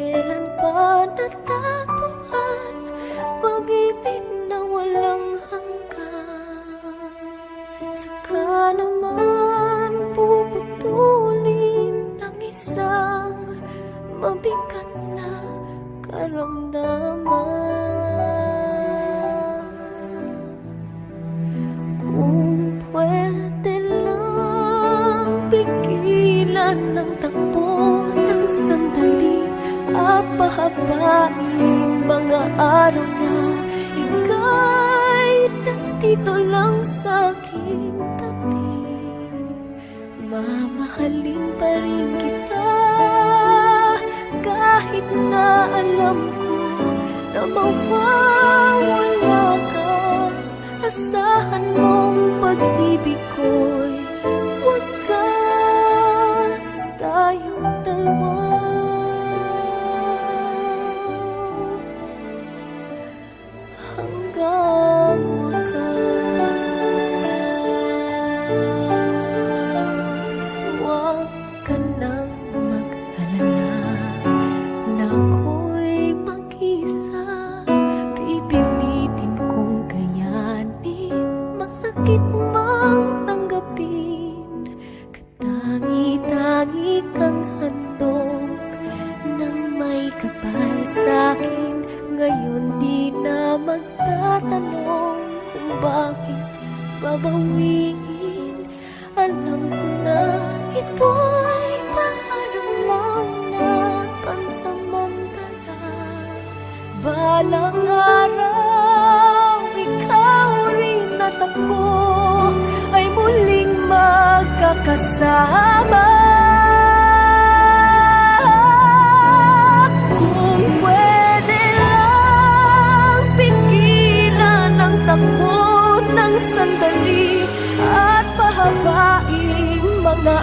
Kailan pa natagpuan pag-ibig na walang hanggan? Saka naman puputulin ang isang mabigat na karamdaman. Kung pwede lang pigilan ng takbo ng sandali at pahabain mga araw na ika'y nandito lang sa aking tabi, mamahalin pa rin kita kahit na alam ko na mawawala ka. Asahan mong pag-ibig ko'y wagas tayong dalawa. Hanggang wakas, huwag ka nang mag-alala na ako'y mag-isa. Pipilitin kong kayanin, masakit mang tanggapin. Katangi-tangi kang handog nang may kapal sa'kin. Ngayon di na magtatanong kung bakit babawiin. Alam ko na ito'y paalam lang na pansamantala. Balang araw, ikaw rin at ako ay muling magkakasama. Kung pwede lang pigilan ang takbo ng sandali at pahabain mga